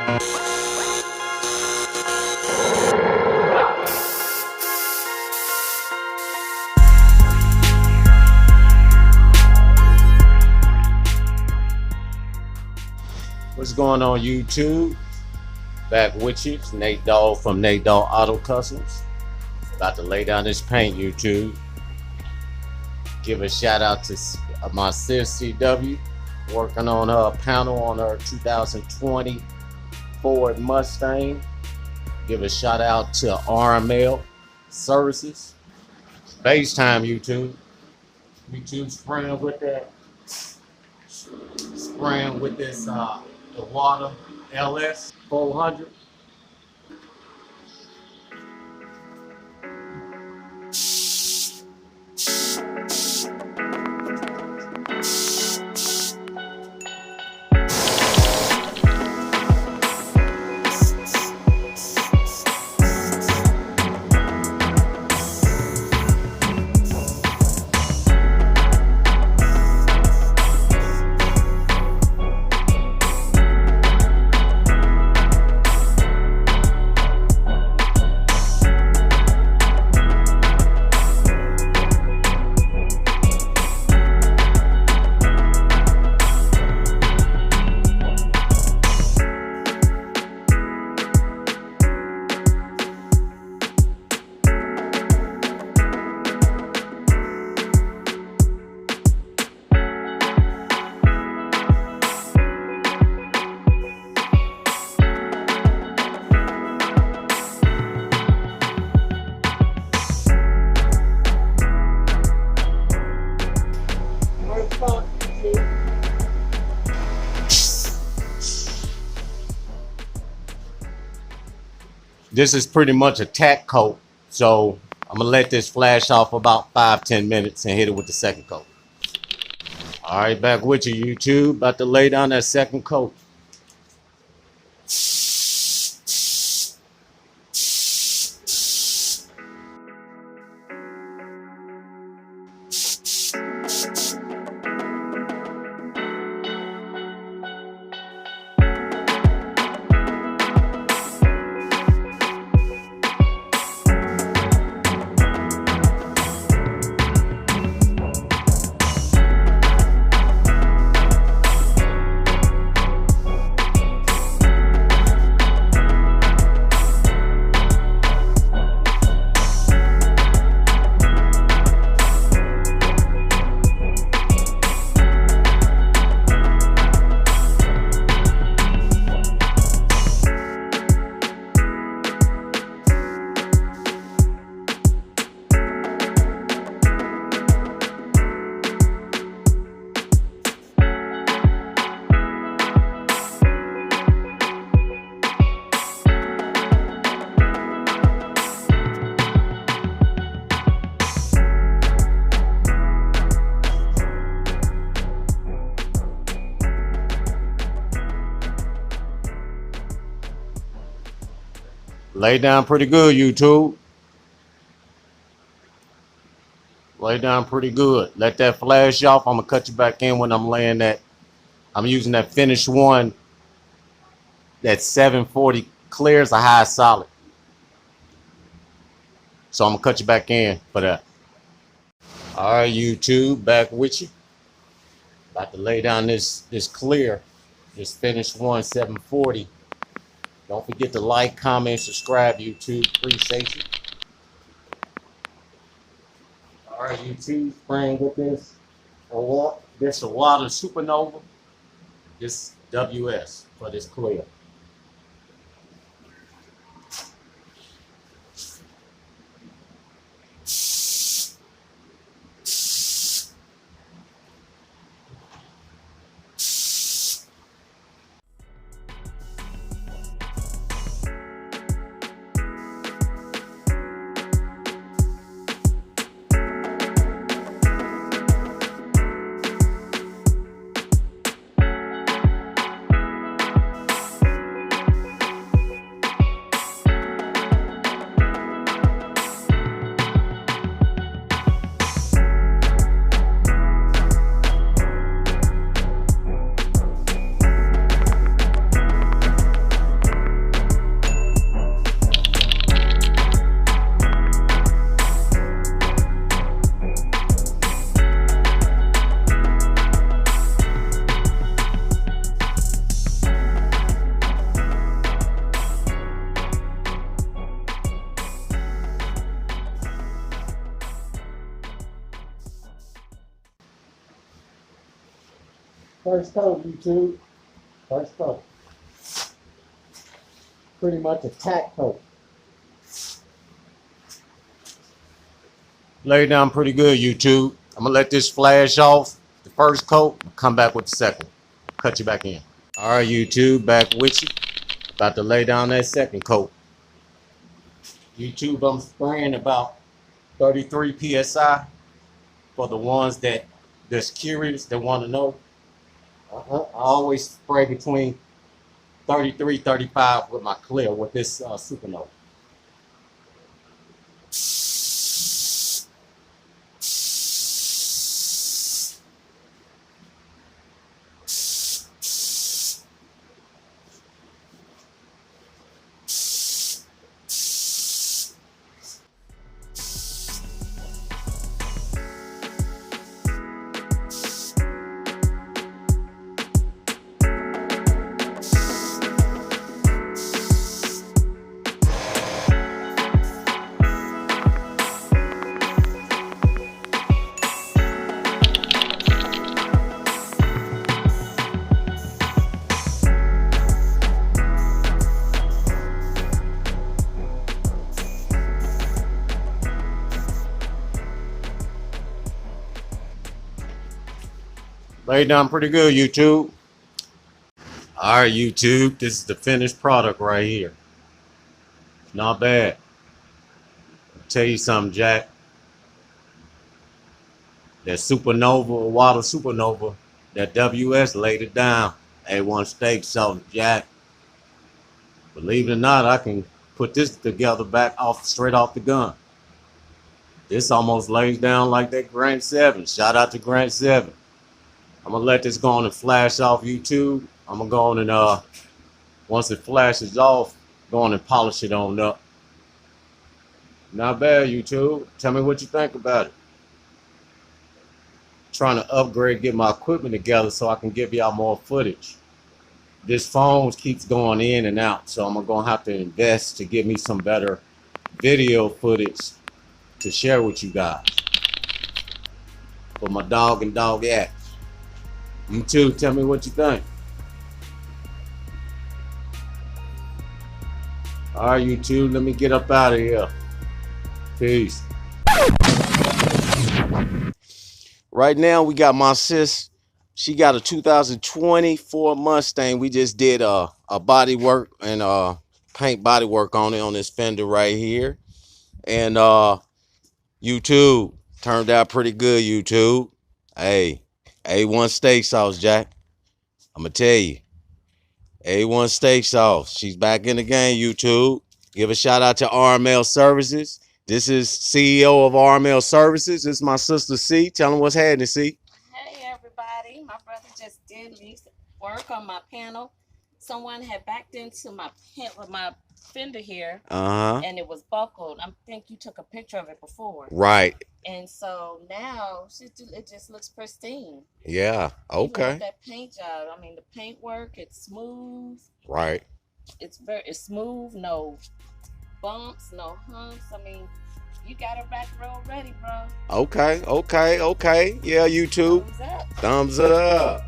What's going on, YouTube? Back with you. It's Nate Dogg from Nate Dogg Auto Kustomz. About to lay down this paint, YouTube. Give a shout out to my sis CW, working on her panel on her 2020 Ford Mustang. Give a shout out to RML Services. Base time, YouTube. YouTube spraying with that. Spraying with this Iwata LS 400. This is pretty much a tack coat, so I'm gonna let this flash off about 5-10 minutes and hit it with the second coat. All right, back with you, YouTube. About to lay down that second coat. Lay down pretty good, YouTube. Lay down pretty good. Let that flash off. I'm gonna cut you back in when I'm laying that. I'm using that finished one. That 740 clear is a high solid. So I'm gonna cut you back in for that. All right, YouTube, back with you. About to lay down this clear, this finished one 740. Don't forget to like, comment, subscribe, YouTube. Appreciate you. All right, YouTube, spraying with this Iwata Supernova, this WS for this clear. First coat, YouTube. First coat. Pretty much a tack coat. Lay down pretty good, YouTube. I'm gonna let this flash off the first coat, come back with the second. Cut you back in. All right, YouTube, back with you. About to lay down that second coat. YouTube, I'm spraying about 33 PSI for the ones that's curious, that want to know. I always spray between 33, 35 with my clear with this Supernova. Laid down pretty good, YouTube. All right, YouTube, this is the finished product right here. Not bad. I'll tell you something, Jack. That Supernova, Iwata Supernova, that WS laid it down. A1 steak sauce, Jack. Believe it or not, I can put this together straight off the gun. This almost lays down like that Grant 7. Shout out to Grant 7. I'm gonna let this go on and flash off YouTube. I'm gonna go on and once it flashes off, go on and polish it on up. Not bad, YouTube. Tell me what you think about it. Trying to upgrade, get my equipment together so I can give y'all more footage. This phone keeps going in and out, so I'm gonna have to invest to give me some better video footage to share with you guys. For my dog and dog act. You too, tell me what you think. All right, YouTube, let me get up out of here. Peace. Right now, we got my sis. She got a 2024 Mustang. We just did a body work and paint body work on it on this Fender right here. And YouTube turned out pretty good, YouTube. Hey, A1 steak sauce, Jack. I'm gonna tell you. A1 steak sauce. She's back in the game, YouTube. Give a shout out to RML Services. This is CEO of RML Services. This is my sister C. Tell them what's happening, C. Hey everybody. My brother just did work on my panel. Someone had backed into my fender here, and it was buckled. I think you took a picture of it before. Right. And so now it just looks pristine. Yeah. Okay. Even that paint job. I mean, the paint work. It's smooth. Right. It's smooth. No bumps. No humps. I mean, you got it back roll ready, bro. Okay. Okay. Okay. Yeah. YouTube. Thumbs up. Thumbs up.